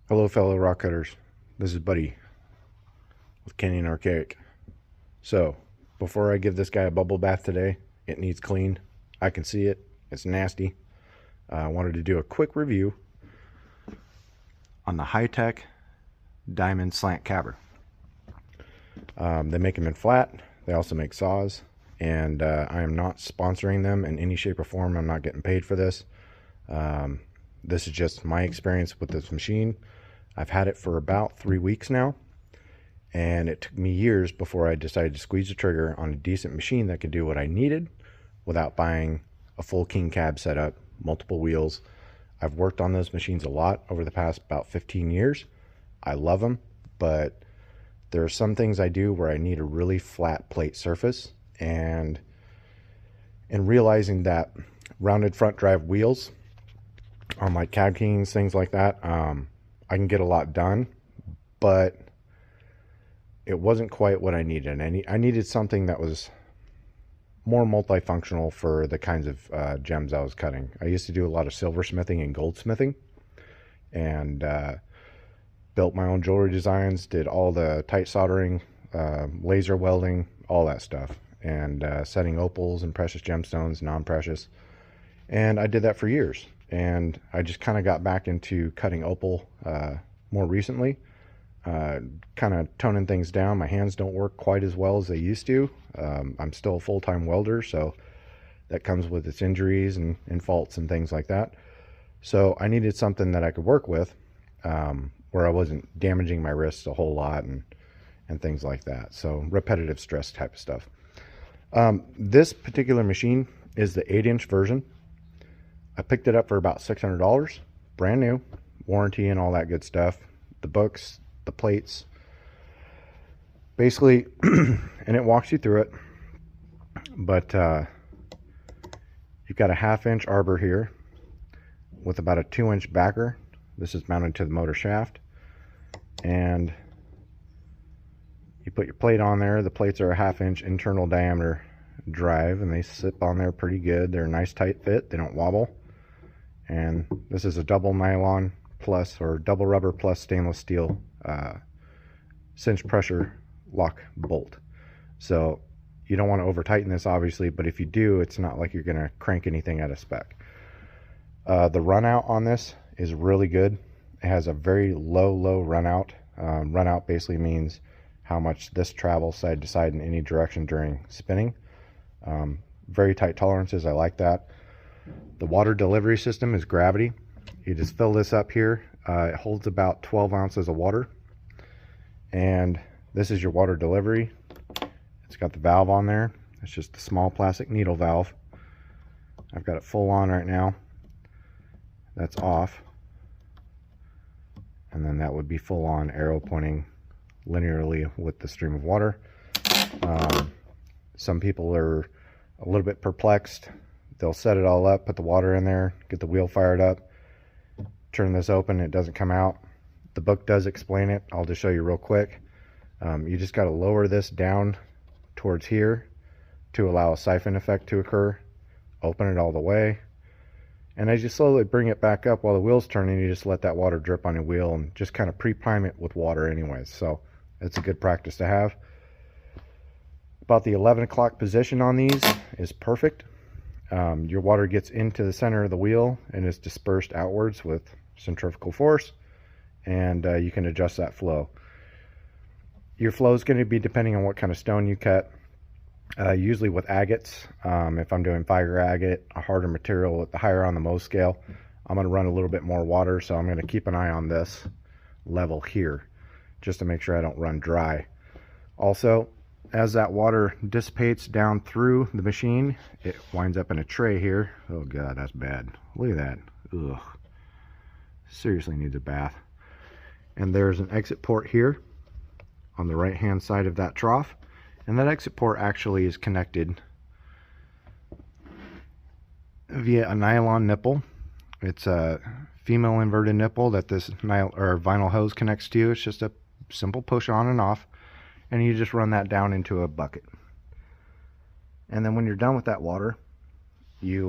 Hello, fellow rock cutters. This is Buddy with Canyon Archaic. So, before I give this guy a bubble bath today, it needs cleaned. I can see it. It's nasty. I wanted to do a quick review on the high-tech diamond slant cabber. They make them in flat. They also make saws. And I am not sponsoring them in any shape or form. I'm not getting paid for this. This is just my experience with this machine. I've had it for about 3 weeks now, and it took me years before I decided to squeeze the trigger on a decent machine that could do what I needed without buying a full king cab setup, multiple wheels. I've worked on those machines a lot over the past about 15 years. I love them, but there are some things I do where I need a really flat plate surface, and realizing that rounded front drive wheels on like cab kings, things like that, I can get a lot done, but it wasn't quite what I needed. I needed something that was more multifunctional for the kinds of gems I was cutting. I used to do a lot of silversmithing and goldsmithing, and built my own jewelry designs, did all the tight soldering, laser welding, all that stuff, and setting opals and precious gemstones, non-precious. And I did that for years. And I just kind of got back into cutting opal more recently, kind of toning things down. My hands don't work quite as well as they used to. I'm still a full-time welder, so that comes with its injuries and faults and things like that. So I needed something that I could work with, where I wasn't damaging my wrists a whole lot and things like that. So repetitive stress type of stuff. This particular machine is the 8-inch version. I picked it up for about $600, brand new, warranty and all that good stuff. The books, the plates, basically, and it walks you through it. But you've got a 1/2-inch arbor here with about a 2-inch backer. This is mounted to the motor shaft, and you put your plate on there. The plates are a 1/2-inch internal diameter drive, and they sit on there pretty good. They're a nice tight fit. They don't wobble. And this is a double nylon plus, or double rubber plus stainless steel cinch pressure lock bolt. So you don't want to over tighten this, obviously, but if you do, it's not like you're going to crank anything out of spec. The run out on this is really good. It has a very low run out. Run out basically means how much this travels side to side in any direction during spinning. Very tight tolerances. I like that. The water delivery system is gravity. You just fill this up here. It holds about 12 ounces of water, and this is your water delivery. It's got the valve on there. It's just a small plastic needle valve. I've got it full on right now. That's off, and then that would be full on, arrow pointing linearly with the stream of water. Some people are a little bit perplexed. They'll set it all up, put the water in there, get the wheel fired up, turn this open, it doesn't come out. The book does explain it. I'll just show you real quick. You just got to lower this down towards here to allow a siphon effect to occur. Open it all the way, and as you slowly bring it back up while the wheel's turning, you just let that water drip on your wheel and just kind of pre-prime it with water anyways. So it's a good practice to have. About the 11 o'clock position on these is perfect. Your water gets into the center of the wheel and is dispersed outwards with centrifugal force, and you can adjust that flow. Your flow is going to be depending on what kind of stone you cut. Usually with agates, if I'm doing fire agate, a harder material, the higher on the Mohs scale, I'm going to run a little bit more water, so I'm going to keep an eye on this level here just to make sure I don't run dry. Also, as that water dissipates down through the machine, it winds up in a tray here. Oh god, that's bad. Look at that. Ugh. Seriously needs a bath. And there's an exit port here on the right hand side of that trough, and that exit port actually is connected via a nylon nipple. It's a female inverted nipple that this vinyl hose connects to. It's just a simple push on and off, and you just run that down into a bucket. And then when you're done with that water, you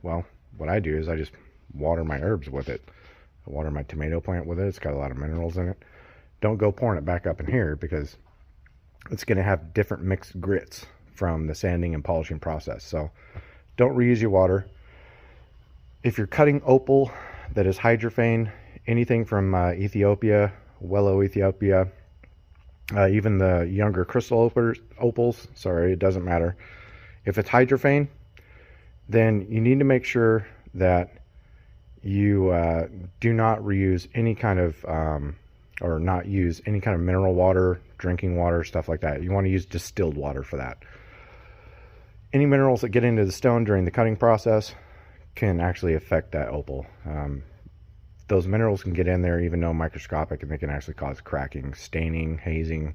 well, what I do is I just water my herbs with it. I water my tomato plant with it. It's got a lot of minerals in it. Don't go pouring it back up in here because it's going to have different mixed grits from the sanding and polishing process. So don't reuse your water. If you're cutting opal that is hydrophane, anything from Ethiopia, Wellow Ethiopia, even the younger crystal opals, sorry, it doesn't matter. If it's hydrophane, then you need to make sure that you do not reuse any kind of, or not use any kind of mineral water, drinking water, stuff like that. You want to use distilled water for that. Any minerals that get into the stone during the cutting process can actually affect that opal. Those minerals can get in there even though microscopic, and they can actually cause cracking, staining, hazing,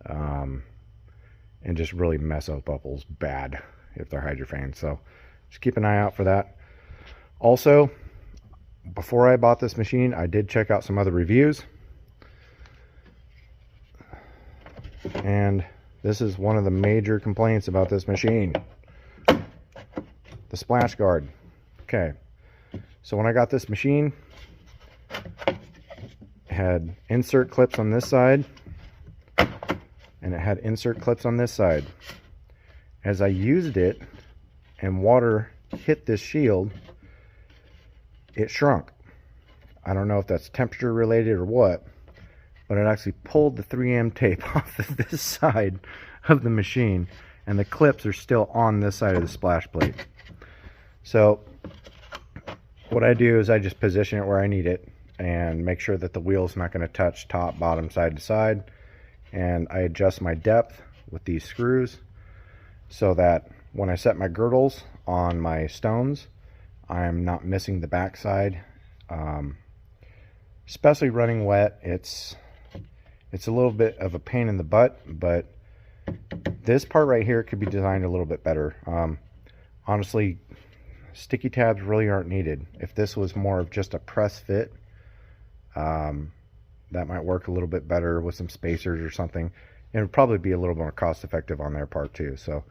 and just really mess up opals bad if they're hydrophane. So just keep an eye out for that. Also, before I bought this machine, I did check out some other reviews, and this is one of the major complaints about this machine: the splash guard. Okay, so when I got this machine, it had insert clips on this side and it had insert clips on this side. As I used it and water hit this shield, it shrunk. I don't know if that's temperature related or what, but it actually pulled the 3M tape off of this side of the machine, and the clips are still on this side of the splash plate. So what I do is I just position it where I need it and make sure that the wheel's not going to touch top, bottom, side to side. And I adjust my depth with these screws so that when I set my girdles on my stones, I'm not missing the backside. Especially running wet, it's a little bit of a pain in the butt, but this part right here could be designed a little bit better. Honestly, sticky tabs really aren't needed. If this was more of just a press fit, that might work a little bit better with some spacers or something. It would probably be a little more cost effective on their part too. So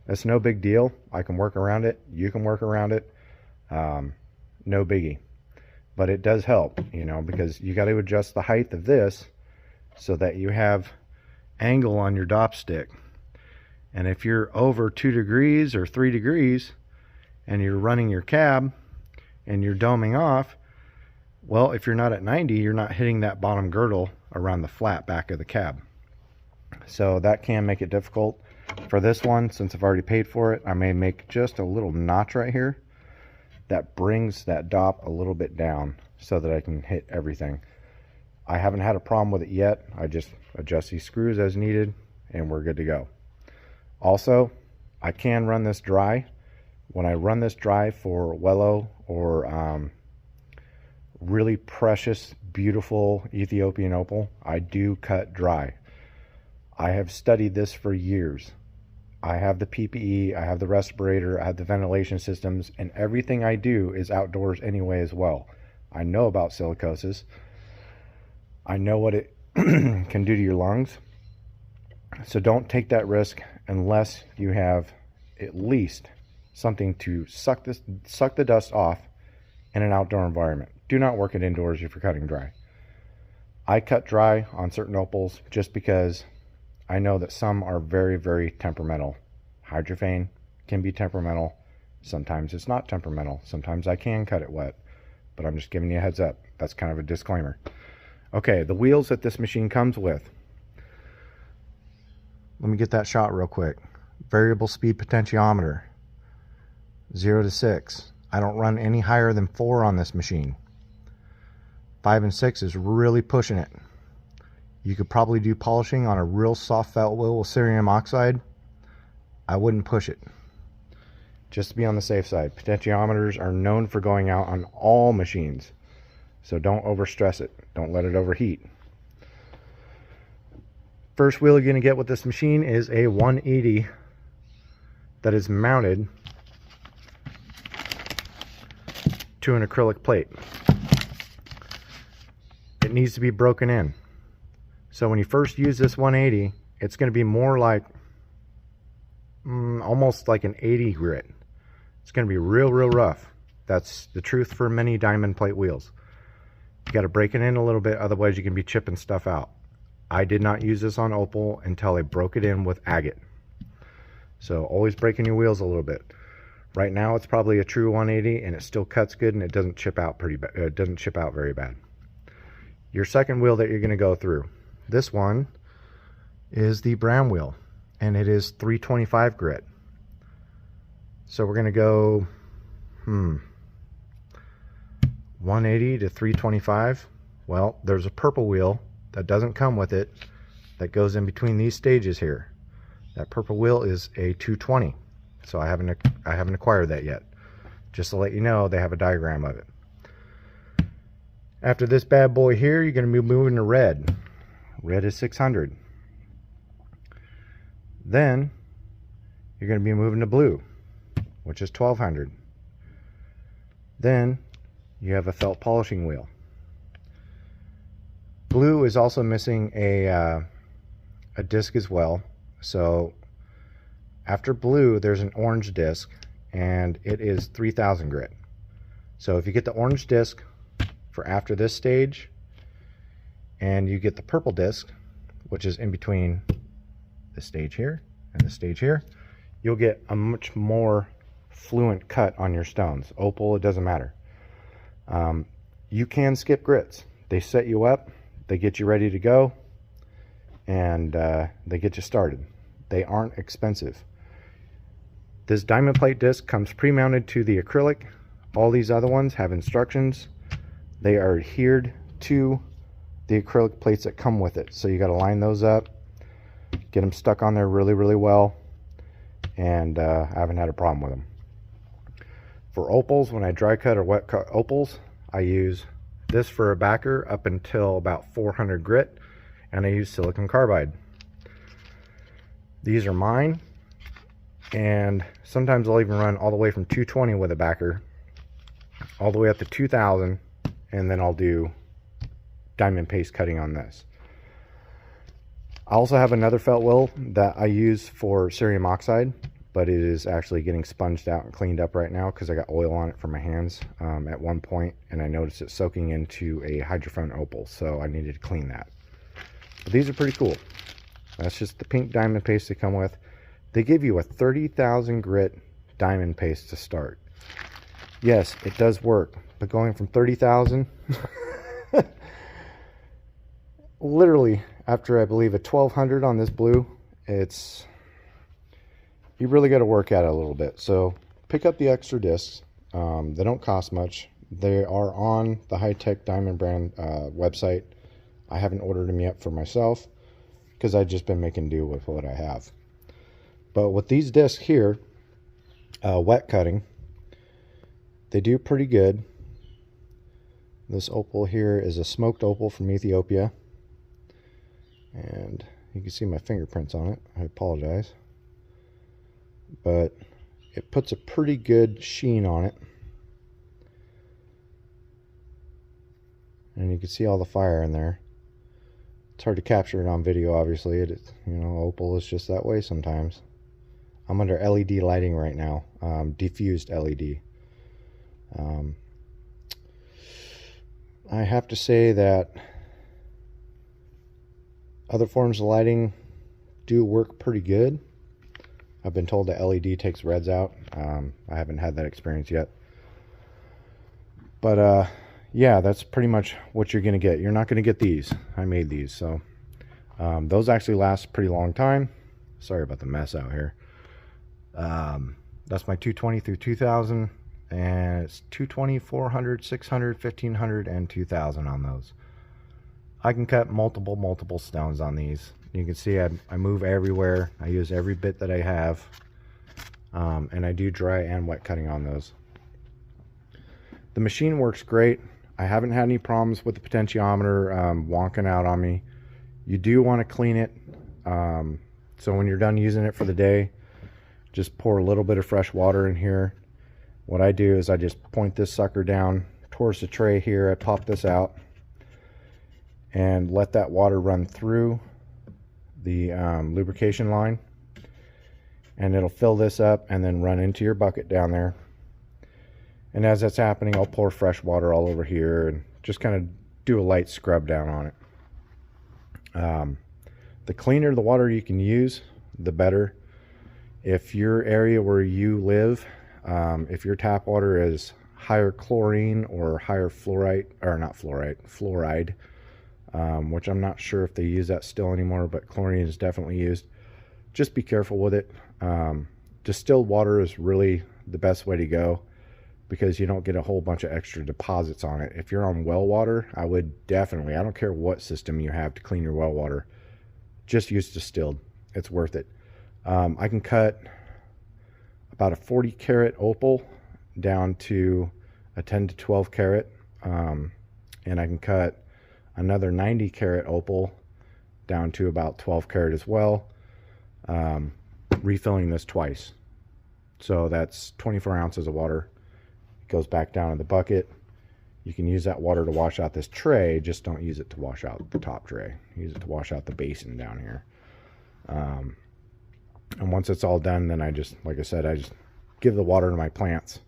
that's no big deal. I can work around it. You can work around it. No biggie. But it does help, you know, because you got to adjust the height of this so that you have angle on your dop stick. And if you're over 2 degrees or 3 degrees and you're running your cab and you're doming off, well, if you're not at 90, you're not hitting that bottom girdle around the flat back of the cab. So that can make it difficult. For this one, since I've already paid for it, I may make just a little notch right here that brings that dop a little bit down so that I can hit everything. I haven't had a problem with it yet. I just adjust these screws as needed and we're good to go. Also, I can run this dry. When I run this dry for Wellow or really precious, beautiful Ethiopian opal, I do cut dry. I have studied this for years. I have the PPE, I have the respirator, I have the ventilation systems, and everything I do is outdoors anyway as well. I know about silicosis. I know what it can do to your lungs. So don't take that risk unless you have at least something to suck the dust off in an outdoor environment. Do not work it indoors if you're cutting dry. I cut dry on certain opals just because I know that some are very, very temperamental. Hydrophane can be temperamental. Sometimes it's not temperamental. Sometimes I can cut it wet, but I'm just giving you a heads up. That's kind of a disclaimer. Okay, the wheels that this machine comes with. Let me get that shot real quick. Variable speed potentiometer, 0 to 6. I don't run any higher than 4 on this machine. 5 and 6 is really pushing it. You could probably do polishing on a real soft felt wheel with cerium oxide. I wouldn't push it, just to be on the safe side. Potentiometers are known for going out on all machines, so don't overstress it. Don't let it overheat. First wheel you're going to get with this machine is a 180 that is mounted to an acrylic plate. It needs to be broken in. So when you first use this 180, it's going to be more like almost like an 80 grit. It's going to be real rough. That's the truth for many diamond plate wheels. You got to break it in a little bit, otherwise you can be chipping stuff out. I did not use this on Opal until I broke it in with agate. So always breaking your wheels a little bit. Right now it's probably a true 180 and it still cuts good and it doesn't chip out pretty bad. It doesn't chip out very bad. Your second wheel that you're going to go through, this one is the brown wheel and it is 325 grit. So we're going to go 180 to 325. Well, there's a purple wheel that doesn't come with it that goes in between these stages here. That purple wheel is a 220. So I haven't acquired that yet. Just to let you know, they have a diagram of it. After this bad boy here, you're going to be moving to red. Red is 600. Then you're going to be moving to blue, which is 1200. Then you have a felt polishing wheel. Blue is also missing a disc as well. So after blue, there's an orange disc, and it is 3000 grit. So if you get the orange disc for after this stage, and you get the purple disc, which is in between this stage here and this stage here, you'll get a much more fluent cut on your stones. Opal, it doesn't matter. You can skip grits. They set you up, they get you ready to go, and they get you started. They aren't expensive. This diamond plate disc comes pre-mounted to the acrylic. All these other ones have instructions. They are adhered to the acrylic plates that come with it. So you got to line those up, get them stuck on there really, really well, and I haven't had a problem with them. For opals, when I dry cut or wet cut opals, I use this for a backer up until about 400 grit, and I use silicon carbide. These are mine, and sometimes I'll even run all the way from 220 with a backer all the way up to 2000, and then I'll do diamond paste cutting on this. I also have another felt wheel that I use for cerium oxide, but it is actually getting sponged out and cleaned up right now because I got oil on it from my hands at one point, and I noticed it soaking into a hydrophone opal, so I needed to clean that. But these are pretty cool. That's just the pink diamond paste they come with. They give you a 30,000 grit diamond paste to start. Yes, it does work, but going from 30,000 literally after I believe a 1200 on this blue, you really got to work at it a little bit. So pick up the extra discs. They don't cost much. They are on the High Tech Diamond brand website. I haven't ordered them yet for myself because I've just been making do with what I have. But with these discs here, wet cutting, they do pretty good. This opal here is a smoked opal from Ethiopia, and you can see my fingerprints on it. I apologize, but it puts a pretty good sheen on it, and you can see all the fire in there. It's hard to capture it on video, obviously. Opal is just that way sometimes. I'm under LED lighting right now, diffused LED. I have to say that other forms of lighting do work pretty good. I've been told that LED takes reds out. I haven't had that experience yet. But yeah, that's pretty much what you're going to get. You're not going to get these. I made these, so those actually last a pretty long time. Sorry about the mess out here. That's my 220 through 2000, and it's 220, 400, 600, 1500, and 2000 on those. I can cut multiple stones on these. You can see I move everywhere. I use every bit that I have, and I do dry and wet cutting on those. The machine works great. I haven't had any problems with the potentiometer wonking out on me. You do want to clean it, so when you're done using it for the day, just pour a little bit of fresh water in here. What I do is I just point this sucker down towards the tray here. I pop this out and let that water run through the lubrication line, and it'll fill this up and then run into your bucket down there. And as that's happening, I'll pour fresh water all over here and just kind of do a light scrub down on it. The cleaner the water you can use, the better. If your area where you live, if your tap water is higher chlorine or higher fluoride, or not fluoride, fluoride, which I'm not sure if they use that still anymore, but chlorine is definitely used. Just be careful with it. Distilled water is really the best way to go because you don't get a whole bunch of extra deposits on it. If you're on well water, I would definitely, I don't care what system you have to clean your well water, just use distilled. It's worth it. I can cut about a 40 carat opal down to a 10 to 12 carat, and I can cut another 90 carat opal down to about 12 carat as well, refilling this twice. So that's 24 ounces of water. It goes back down in the bucket. You can use that water to wash out this tray, just don't use it to wash out the top tray. Use it to wash out the basin down here. And once it's all done, then I just, like I said, I just give the water to my plants.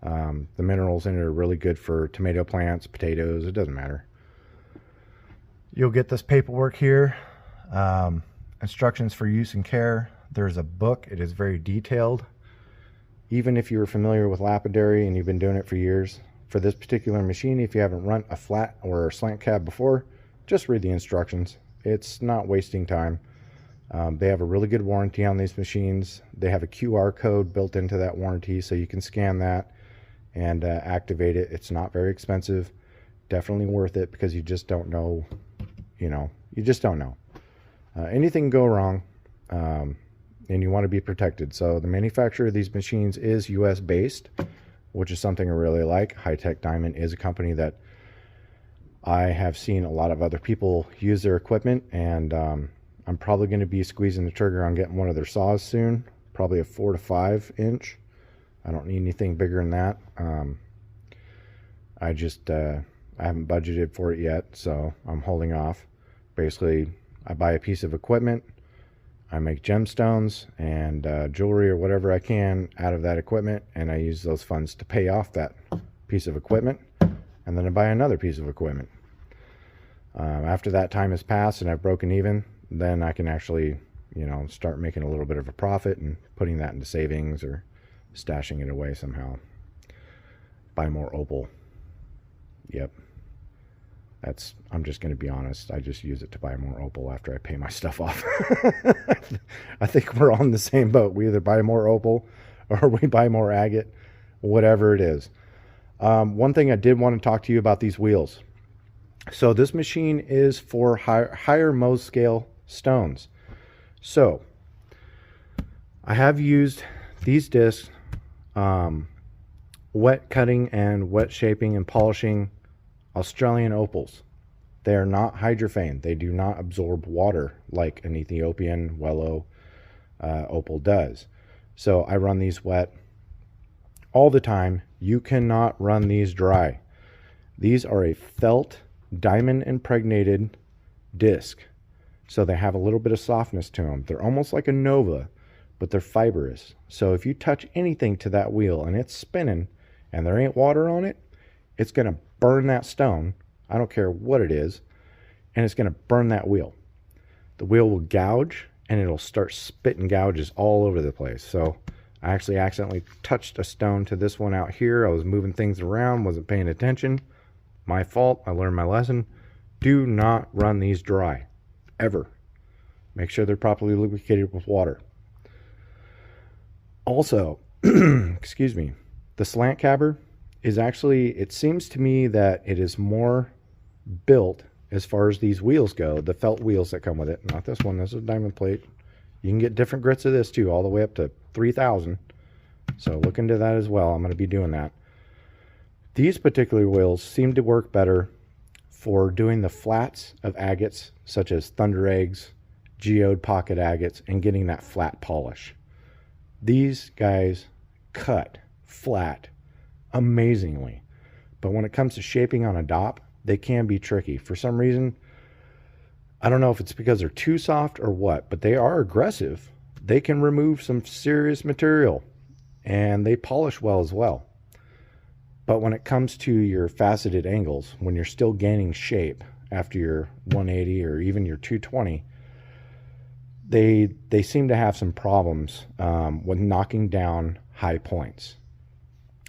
The minerals in it are really good for tomato plants, potatoes, it doesn't matter. You'll get this paperwork here, instructions for use and care. There's a book, it is very detailed. Even if you're familiar with lapidary and you've been doing it for years, for this particular machine, if you haven't run a flat or a slant cab before, just read the instructions. It's not wasting time. They have a really good warranty on these machines. They have a QR code built into that warranty, so you can scan that and activate it. It's not very expensive. Definitely worth it because you just don't know, you just don't know. Anything can go wrong, and you want to be protected. So the manufacturer of these machines is US based, which is something I really like. High Tech Diamond is a company that I have seen a lot of other people use their equipment, and I'm probably going to be squeezing the trigger on getting one of their saws soon, probably a 4 to 5 inch. I don't need anything bigger than that. I haven't budgeted for it yet, so I'm holding off. Basically, I buy a piece of equipment, I make gemstones and jewelry or whatever I can out of that equipment, and I use those funds to pay off that piece of equipment, and then I buy another piece of equipment. After that time has passed and I've broken even, then I can actually, start making a little bit of a profit and putting that into savings or stashing it away somehow. Buy more opal. Yep. I'm just going to be honest. I just use it to buy more opal after I pay my stuff off. I think we're on the same boat. We either buy more opal or we buy more agate, whatever it is. One thing I did want to talk to you about these wheels. So this machine is for higher Mohs scale stones. So I have used these discs, wet cutting and wet shaping and polishing Australian opals. They are not hydrophane. They do not absorb water like an Ethiopian Wellow opal does. So I run these wet all the time. You cannot run these dry. These are a felt diamond impregnated disc, so they have a little bit of softness to them. They're almost like a Nova, but they're fibrous. So if you touch anything to that wheel and it's spinning and there ain't water on it, it's going to burn that stone. I don't care what it is, and it's going to burn that wheel. The wheel will gouge and it'll start spitting gouges all over the place. So I actually accidentally touched a stone to this one out here. I was moving things around, wasn't paying attention. My fault. I learned my lesson. Do not run these dry, ever. Make sure they're properly lubricated with water. Also, excuse me, the slant cabber is actually, it seems to me that it is more built as far as these wheels go, the felt wheels that come with it. Not this one, this is a diamond plate. You can get different grits of this too, all the way up to 3,000. So look into that as well. I'm going to be doing that. These particular wheels seem to work better for doing the flats of agates, such as thunder eggs, geode pocket agates, and getting that flat polish. These guys cut flat amazingly, but when it comes to shaping on a dop, they can be tricky. For some reason, I don't know if it's because they're too soft or what, but they are aggressive. They can remove some serious material, and they polish well as well. But when it comes to your faceted angles, when you're still gaining shape after your 180 or even your 220, they seem to have some problems with knocking down high points.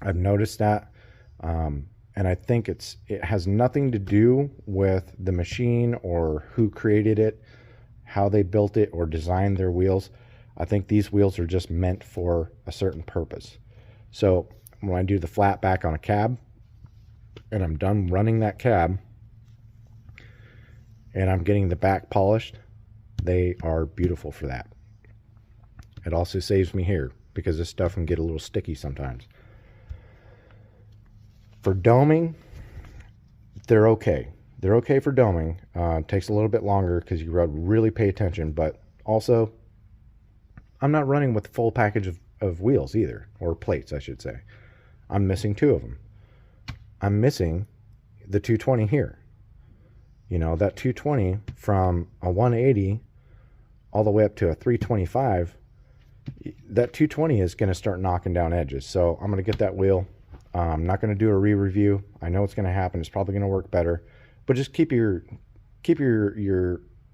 I've noticed that, and I think it has nothing to do with the machine or who created it, how they built it or designed their wheels. I think these wheels are just meant for a certain purpose. So when I do the flat back on a cab and I'm done running that cab and I'm getting the back polished, they are beautiful for that. It also saves me here because this stuff can get a little sticky sometimes. For doming, they're okay. They're okay for doming. It takes a little bit longer because you gotta really pay attention, but also I'm not running with a full package of wheels either, or plates I should say. I'm missing two of them. I'm missing the 220 here. You know, that 220 from a 180 all the way up to a 325, that 220 is going to start knocking down edges. So I'm going to get that wheel. I'm not going to do a re-review. I know it's going to happen. It's probably going to work better, but just keep your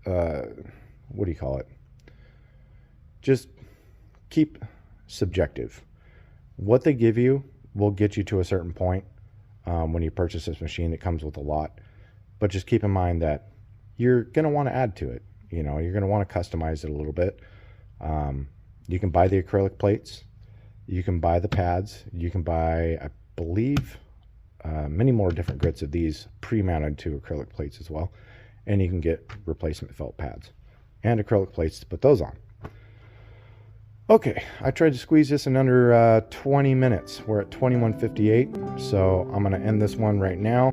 what do you call it? Just keep subjective. What they give you will get you to a certain point when you purchase this machine that comes with a lot. But just keep in mind that you're going to want to add to it. You know, you're going to want to customize it a little bit. You can buy the acrylic plates. You can buy the pads. You can buy, I believe, many more different grits of these pre-mounted to acrylic plates as well. And you can get replacement felt pads and acrylic plates to put those on. Okay, I tried to squeeze this in under 20 minutes. We're at 21:58, so I'm going to end this one right now.